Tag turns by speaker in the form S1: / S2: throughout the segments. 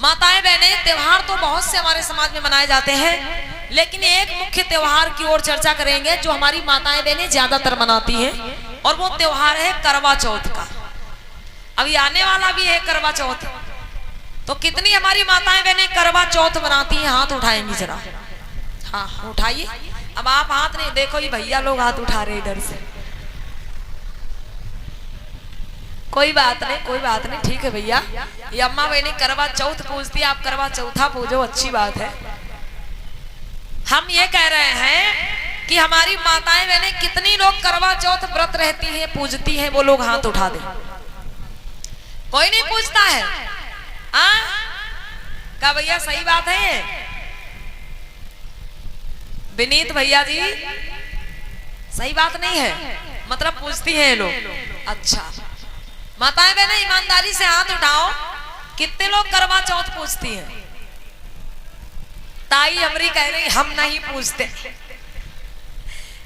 S1: माताएं बहनें, त्योहार तो बहुत से हमारे समाज में मनाए जाते हैं, लेकिन एक मुख्य त्योहार की ओर चर्चा करेंगे जो हमारी माताएं बहनें ज्यादातर मनाती हैं, और वो त्योहार है करवा चौथ का। अभी आने वाला भी है करवा चौथ। तो कितनी हमारी माताएं बहनें करवा चौथ मनाती हैं? हाथ उठाएंगी जरा। हाँ उठाइए। अब आप हाथ नहीं, देखो ये भैया लोग हाथ उठा रहे इधर से। कोई बात नहीं, कोई बात नहीं, ठीक है भैया। ये अम्मा बहनी करवा चौथ पूजती है, आप करवा चौथा पूजो, अच्छी बात है। हम ये कह रहे हैं कि हमारी माताएं बहनें कितनी लोग करवा चौथ व्रत रहती हैं, पूजती हैं, वो लोग हाथ उठा दे। कोई नहीं पूछता है? क्या भैया सही बात है ये? विनीत भैया जी, सही बात नहीं है, मतलब पूछती हैं लोग। अच्छा माताएं बहनें ईमानदारी से हाथ उठाओ, कितने लोग करवा चौथ पूछती हैं? ताई अमरी कह रही हम नहीं पूछते।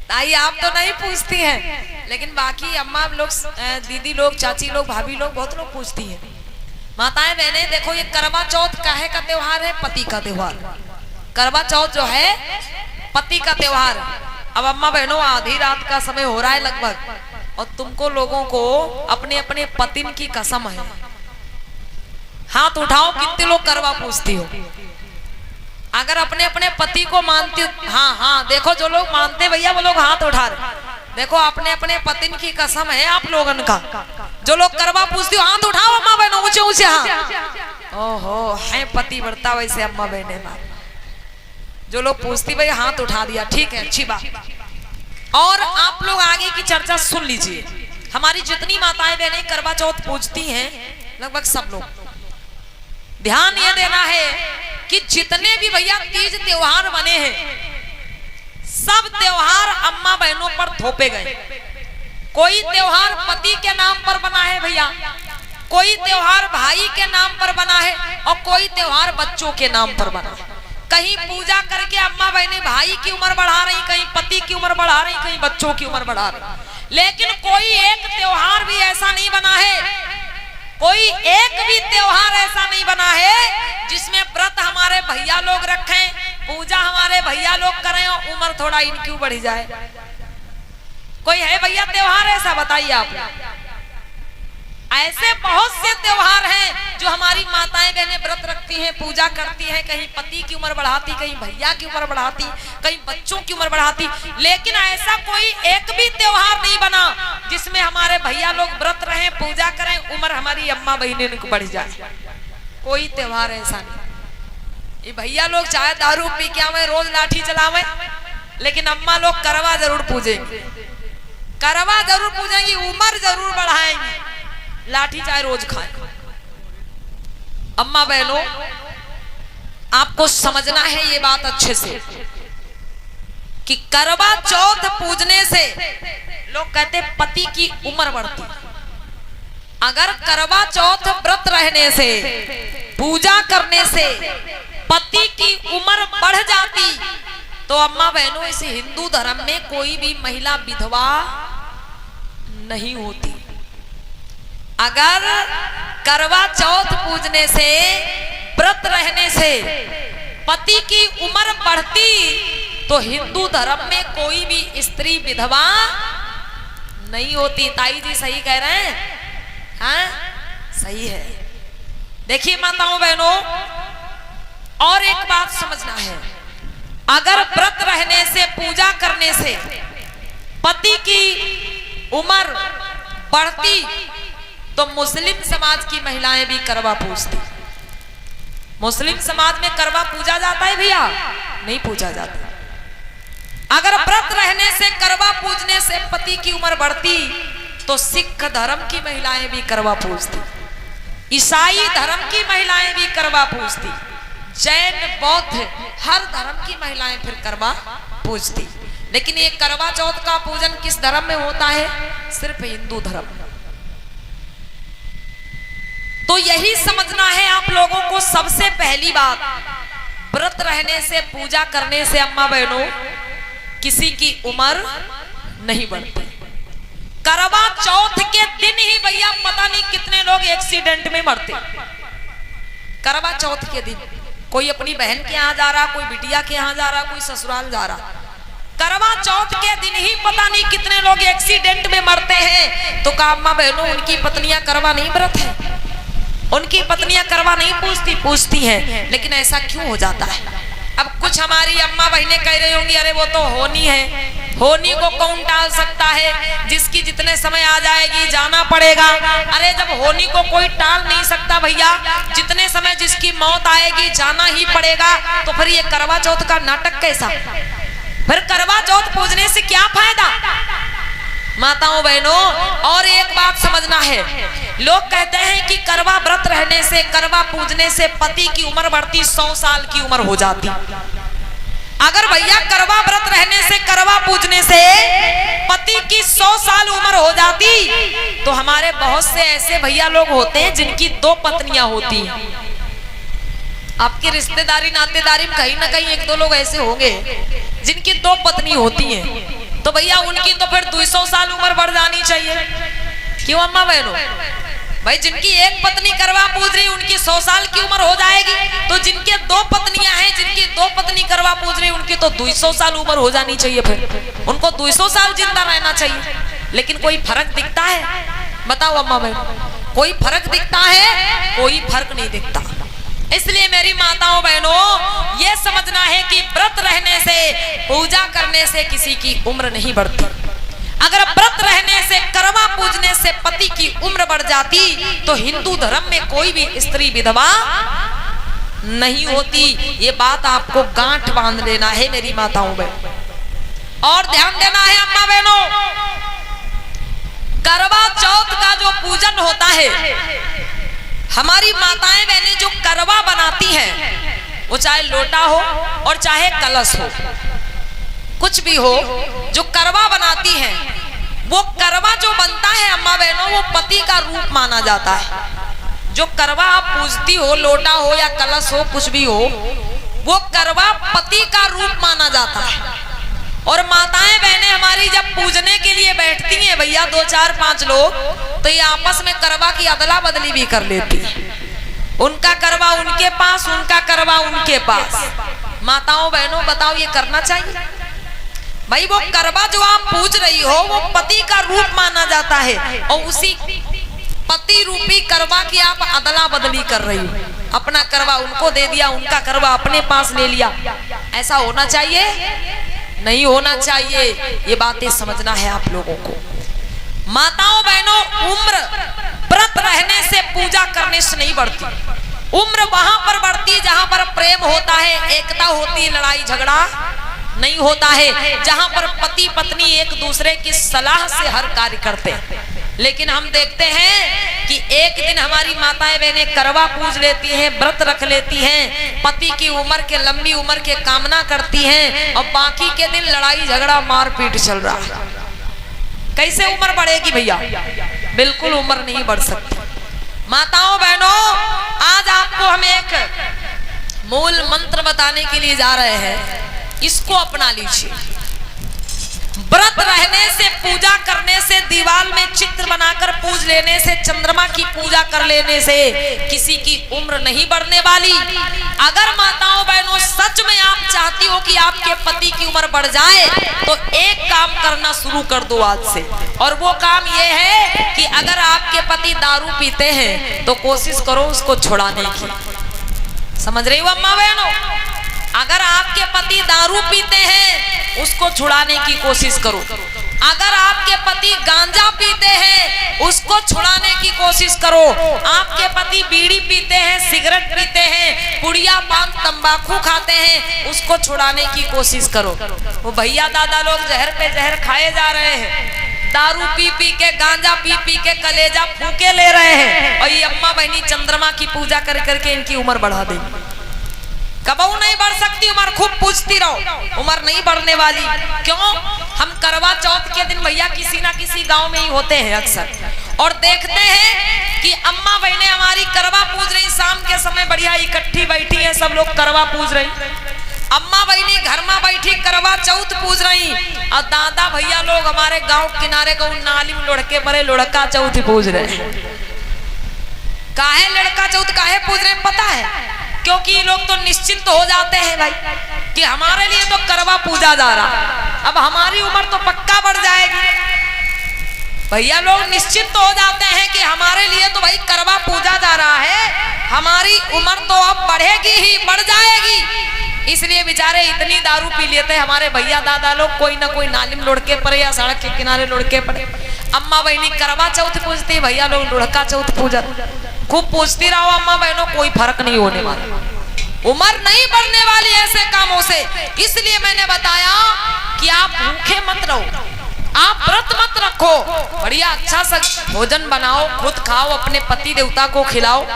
S1: ताई आप तो नहीं पूछती हैं, लेकिन बाकी अम्मा लोग, दीदी लोग, चाची लोग, भाभी लोग, बहुत लोग पूछती हैं। माताएं बहनें देखो, ये करवा चौथ काहे का त्योहार है? पति का त्योहार। करवा चौथ जो है पति का त्योहार। अब अम्मा बहनों, आधी रात का समय हो रहा है लगभग, और तुमको लोगों को अपने अपने पतिन की कसम है। हाथ उठाओ कितने लोग करवा पूछती हो? अगर अपने अपने पति को मानती, हाँ हाँ देखो जो लोग मानते भैया वो लोग हाथ उठा रहे। देखो अपने अपने पतिन की कसम है आप लोगन का। जो लोग करवा पूछती हो हाथ उठाओ अम्मा बहनों, ऊंचे ऊंचे हाथ। ओहो है पति बढ़ता वैसे अम्मा बहने बात। जो लोग पूछती भाई हाथ उठा दिया, ठीक है, अच्छी बात। और आप लोग आगे की चर्चा सुन लीजिए। हमारी जितनी माताएं बहनें करवा चौथ पूजती हैं, लगभग सब लोग, ध्यान ये देना है कि जितने भी भैया तीज त्योहार बने हैं, सब त्योहार अम्मा बहनों पर थोपे गए। कोई त्योहार पति के नाम पर बना है भैया, कोई त्योहार भाई के नाम पर बना है, और कोई त्योहार बच्चों के नाम पर बना है। कहीं पूजा करके अम्मा बहनें भाई की उम्र बढ़ा रही, कहीं पति की उम्र बढ़ा रही, कहीं बच्चों की उम्र बढ़ा रही। लेकिन कोई एक त्योहार भी ऐसा नहीं बना है, कोई एक भी त्योहार ऐसा नहीं बना है जिसमें व्रत हमारे भैया लोग रखें, पूजा हमारे भैया लोग करें और उम्र थोड़ा इनकी बढ़ जाए। कोई है भैया त्योहार ऐसा? बताइए आप। ऐसे बहुत से त्योहार हैं जो हमारी माताएं बहनें व्रत रखती हैं, पूजा करती हैं, कहीं पति की उम्र बढ़ाती, कहीं भैया की उम्र बढ़ाती, कहीं बच्चों की उम्र बढ़ाती। लेकिन ऐसा कोई एक भी त्योहार नहीं बना जिसमें हमारे भैया लोग व्रत रहें, पूजा करें, उम्र हमारी अम्मा बहनें को बढ़ जाए। कोई त्योहार ऐसा नहीं। ये भैया लोग चाहे दारू पी के आवे, रोज लाठी चलावे, लेकिन अम्मा लोग करवा जरूर पूजेंगी, करवा जरूर पूजेंगी, उम्र जरूर बढ़ाएंगी, लाठी चाहे रोज खाए। अम्मा बहनों, आपको समझना है ये बात अच्छे से कि करवा चौथ पूजने से लोग कहते पति की उम्र बढ़ती। अगर करवा चौथ व्रत रहने से, पूजा करने से पति की उम्र बढ़ जाती, तो अम्मा बहनों इस हिंदू धर्म में कोई भी महिला विधवा नहीं होती। अगर करवा चौथ पूजने से, व्रत रहने से पति की उम्र बढ़ती, तो हिंदू धर्म में कोई भी स्त्री विधवा नहीं होती। ताई जी सही कह रहे हैं? हाँ सही है। देखिए माताओं बहनों, और एक बात समझना है, अगर व्रत रहने से, पूजा करने से पति की उम्र बढ़ती, तो मुस्लिम समाज की महिलाएं भी करवा पूजती। मुस्लिम समाज में करवा पूजा जाता है भैया? नहीं पूजा जाता। अगर व्रत रहने से, करवा पूजने से पति की उम्र बढ़ती, तो सिख धर्म की महिलाएं भी करवा पूजती, ईसाई धर्म की महिलाएं भी करवा पूजती, जैन बौद्ध हर धर्म की महिलाएं फिर करवा पूजती। लेकिन ये करवा चौथ का पूजन किस धर्म में होता है? सिर्फ हिंदू धर्म। तो यही समझना है आप लोगों को। सबसे पहली बात, व्रत रहने से, पूजा करने से अम्मा बहनों किसी की उम्र नहीं बढ़ती। करवा चौथ के दिन ही भैया पता नहीं कितने लोग एक्सीडेंट में मरते। करवा चौथ के दिन कोई अपनी बहन के यहाँ जा रहा, कोई बिटिया के यहाँ जा रहा, कोई ससुराल जा रहा। करवा चौथ के दिन ही पता नहीं कितने लोग एक्सीडेंट में मरते हैं। तो कहा अम्मा बहनों, उनकी पत्नियां करवा नहीं व्रत है, उनकी पत्नियां करवा नहीं पूछती हैं, लेकिन ऐसा क्यों हो जाता है? अब कुछ हमारी अम्मा बहनें कह रही होंगी, अरे वो तो होनी है, होनी को कौन टाल सकता है, जिसकी जितने समय आ जाएगी जाना पड़ेगा। अरे जब होनी को कोई टाल नहीं सकता भैया, जितने समय जिसकी मौत आएगी जाना ही पड़ेगा, तो फिर ये करवा चौथ का नाटक कैसा? फिर करवा चौथ पूजने से क्या फायदा? माताओं बहनों, और एक बात समझना है, लोग कहते हैं कि करवा व्रत रहने से, करवा पूजने से पति की उम्र बढ़ती, 100 साल की उम्र हो जाती। अगर भैया करवा व्रत रहने से, करवा पूजने से पति की 100 साल उम्र हो जाती, तो हमारे बहुत से ऐसे भैया लोग होते हैं जिनकी 2 पत्नियां होती हैं। आपकी रिश्तेदारी नातेदारी में कहीं ना कहीं 1-2 लोग ऐसे होंगे जिनकी 2 पत्नी होती हैं। तो भैया उनकी तो फिर 200 साल उम्र बढ़ जानी चाहिए। क्यों अम्मा बहनों? भाई जिनकी 1 पत्नी करवा पूज रही, उनकी 100 साल की उम्र हो जाएगी, तो जिनके 2 पत्नियां हैं, जिनकी 2 पत्नी करवा पूज रही, उनकी तो 200 साल उम्र हो जानी चाहिए, फिर उनको 200 साल जिंदा रहना चाहिए। लेकिन कोई फर्क दिखता है? बताओ अम्मा बहनों, कोई फर्क दिखता है? कोई फर्क नहीं दिखता। इसलिए मेरी माताओं बहनों, ये समझना है कि व्रत रहने से, पूजा करने से किसी की उम्र नहीं बढ़ती। अगर व्रत रहने से, करवा पूजने से पति की उम्र बढ़ जाती, तो हिंदू धर्म में कोई भी स्त्री विधवा नहीं होती। ये बात आपको गांठ बांध लेना है मेरी माताओं बहनों, और ध्यान देना है अम्मा बहनों। करवा चौथ का जो पूजन होता है, हमारी माताएं बहनें जो करवा बनाती हैं, वो चाहे लोटा हो और चाहे कलश हो, कुछ भी हो, जो करवा बनाती हैं, वो करवा जो बनता है अम्मा बहनों, वो पति का रूप माना जाता है। जो करवा आप पूजती हो, लोटा हो या कलश हो, कुछ भी हो, वो करवा पति का रूप माना जाता है। और माताएं बहनें हमारी जब पूजने के लिए बैठती हैं भैया, 2, 4, 5 लोग, तो ये आपस में करवा की अदला बदली भी कर लेती है। उनका करवा उनके पास, उनका करवा उनके पास। माताओं बहनों बताओ, ये करना चाहिए? भाई वो करवा जो आप पूज रही हो, वो पति का रूप माना जाता है, और उसी पति रूपी करवा की आप अदला बदली कर रही हो। अपना करवा उनको दे दिया, उनका करवा अपने पास ले लिया। ऐसा होना चाहिए? नहीं होना चाहिए। ये बातें समझना है आप लोगों को। माताओं बहनों, उम्र व्रत रहने से, पूजा करने से नहीं बढ़ती। उम्र वहां पर बढ़ती है जहां पर प्रेम होता है, एकता होती है, लड़ाई झगड़ा नहीं होता है, जहां पर पति पत्नी एक दूसरे की सलाह से हर कार्य करते हैं। लेकिन हम देखते हैं कि एक दिन हमारी माताएं बहनें करवा पूज लेती हैं, व्रत रख लेती हैं, पति की उम्र के, लंबी उम्र के कामना करती हैं, और बाकी के दिन लड़ाई झगड़ा मारपीट चल रहा है। कैसे उम्र बढ़ेगी भैया? बिल्कुल उम्र नहीं बढ़ सकती। माताओं बहनों, आज आपको हम एक मूल मंत्र बताने के लिए जा रहे हैं, इसको अपना लीजिए। व्रत रहने से, पूजा करने से, दीवार में चित्र बनाकर पूज लेने से, चंद्रमा की पूजा कर लेने से किसी की उम्र नहीं बढ़ने वाली। अगर माताओं बहनों सच में आप चाहती हो कि आपके पति की उम्र बढ़ जाए, तो एक काम करना शुरू कर दो आज से, और वो काम ये है कि अगर आपके पति दारू पीते हैं तो कोशिश करो उसको छुड़ाने की। समझ रही हो अम्मा बहनों? अगर आपके पति दारू पीते हैं, उसको छुड़ाने की कोशिश करो। अगर आपके पति गांजा पीते हैं, उसको छुड़ाने की कोशिश करो। आपके पति बीड़ी पीते हैं, सिगरेट पीते हैं, पुड़िया पान तंबाकू खाते हैं, उसको छुड़ाने की कोशिश करो। वो भैया दादा लोग जहर पे जहर खाए जा रहे हैं, दारू पी पी के, गांजा पी पी के कलेजा फूके ले रहे हैं, और ये अम्मा बहनी चंद्रमा की पूजा कर करके इनकी उम्र बढ़ा देंगे। कबहू नहीं बढ़ सकती उम्र, खूब पूछती रहो, उम्र नहीं बढ़ने वाली। क्यों? हम करवा चौथ के दिन भैया किसी ना किसी गांव में ही होते हैं अक्सर, और देखते हैं कि अम्मा बहनें हमारी करवा पूज रही, शाम के समय बढ़िया इकट्ठी बैठी है, सब लोग करवा पूज रही। अम्मा बहनी घर में बैठी करवा चौथ पूज रही, और दादा भैया लोग हमारे गांव किनारे को नाली में लुढ़के बड़े लुढ़का चौथ पूज रहे। काहे लड़का चौथ काहे पूज रहे पता है? क्योंकि ये लोग तो निश्चिंत हो जाते हैं भाई कि हमारे लिए तो करवा पूजा जा रहा, अब हमारी उम्र तो पक्का बढ़ जाएगी। भैया लोग निश्चिंत हो जाते हैं कि हमारे लिए तो भाई करवा पूजा जा रहा है, हमारी उम्र तो अब बढ़ेगी ही, बढ़ जाएगी। इसलिए बेचारे इतनी दारू पी लेते हैं हमारे भैया दादा लोग, कोई ना कोई नालिम लुढ़के पड़े या सड़क के किनारे लुढ़के पड़े। अम्मा बहनी करवा चौथ पूजती, भैया लोग लुढ़का चौथ पूजा खूब पूछती रहो अम्मा बहनों, कोई फर्क नहीं होने वाला, उम्र नहीं बढ़ने वाली ऐसे कामों से। इसलिए मैंने बताया कि आप भूखे मत रहो, आप व्रत मत रखो, बढ़िया अच्छा सा भोजन बनाओ, खुद खाओ, अपने पति देवता को खिलाओ,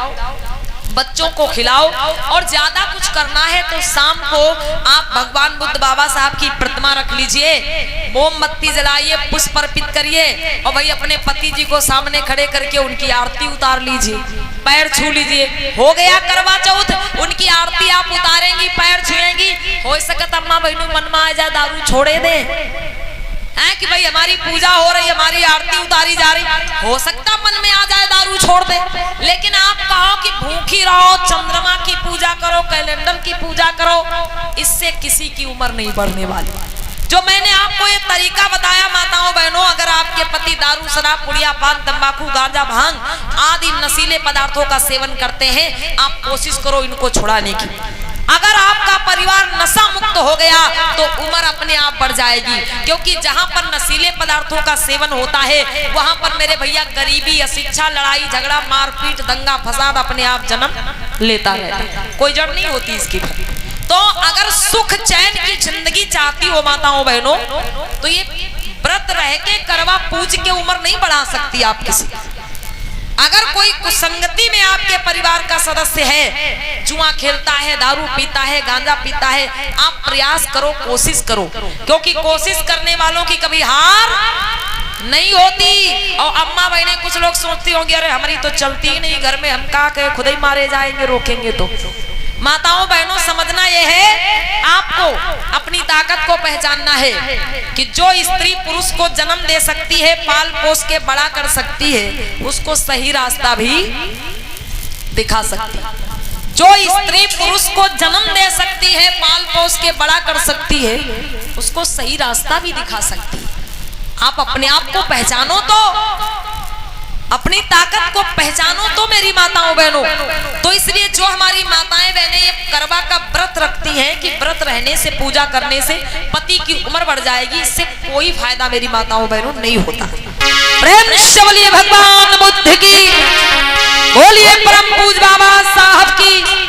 S1: बच्चों को खिलाओ, और ज्यादा कुछ करना है तो शाम को आप भगवान बुद्ध बाबा साहब की प्रतिमा रख लीजिए, मोमबत्ती जलाइए, पुष्प अर्पित करिए, और भाई अपने पति जी को सामने खड़े करके उनकी आरती उतार लीजिए, पैर छू लीजिए। हो गया करवा चौथ, उनकी आरती आप उतारेंगी, पैर छुएंगी, हो सकता अम्मा बहनों मन में आ जाए दारू छोड़े दे है कि भाई हमारी पूजा हो रही, हमारी आरती उतारी जा रही, हो सकता मन में आ जाए दारू छोड़ दे। लेकिन आप कहो कि भूखी रहो, चंद्रमा की पूजा करो, कैलेंडर की पूजा करो, इससे किसी की उम्र नहीं बढ़ने वाली। जो मैंने आपको ये तरीका बताया माताओं बहनों, अगर आपके पति दारू शराब पुड़िया पान तंबाकू गांजा भांग आदि नशीले पदार्थों का सेवन करते हैं, आप कोशिश करो इनको छुड़ाने की। अगर आपका परिवार नशा मुक्त हो गया तो उम्र अपने आप बढ़ जाएगी, क्योंकि जहां पर नशीले पदार्थों का सेवन होता है वहां पर मेरे भैया गरीबी, अशिक्षा, लड़ाई झगड़ा, मारपीट, दंगा फसाद अपने आप जन्म लेता रहता है, कोई जड़ नहीं होती इसकी। तो अगर सुख चैन की जिंदगी चाहती हो माताओं बहनों, तो ये व्रत रह के करवा पूज के उम्र नहीं बढ़ा सकती आप किसी। अगर कोई कुसंगति में आपके परिवार का सदस्य है, जुआ खेलता है, दारू पीता है, गांजा पीता है, आप प्रयास करो, कोशिश करो, क्योंकि कोशिश करने वालों की कभी हार नहीं होती। और अम्मा बहने कुछ लोग सोचती होंगी अरे हमारी तो चलती ही नहीं घर में, हम का कहे खुद ही मारे जाएंगे रोकेंगे तो। माताओं बहनों समझना यह है, आपको अपनी ताकत को पहचानना है कि जो स्त्री पुरुष को जन्म दे सकती है, पाल पोस के बड़ा कर सकती है, उसको सही रास्ता भी दिखा सकती है। जो स्त्री पुरुष को जन्म दे सकती है, पाल पोस के बड़ा कर सकती है, उसको सही रास्ता भी दिखा सकती है। आप अपने आप को पहचानो, तो अपनी ताकत को पहचानो तो मेरी माताओं बहनों। तो इसलिए जो हमारी माताएं बहनें ये करवा का व्रत रखती हैं कि व्रत रहने से, पूजा करने से पति की उम्र बढ़ जाएगी, इससे कोई फायदा मेरी माताओं बहनों नहीं होता। प्रेम से बोलिए भगवान बुद्ध की, बोलिए परम पूज बाबा साहब की।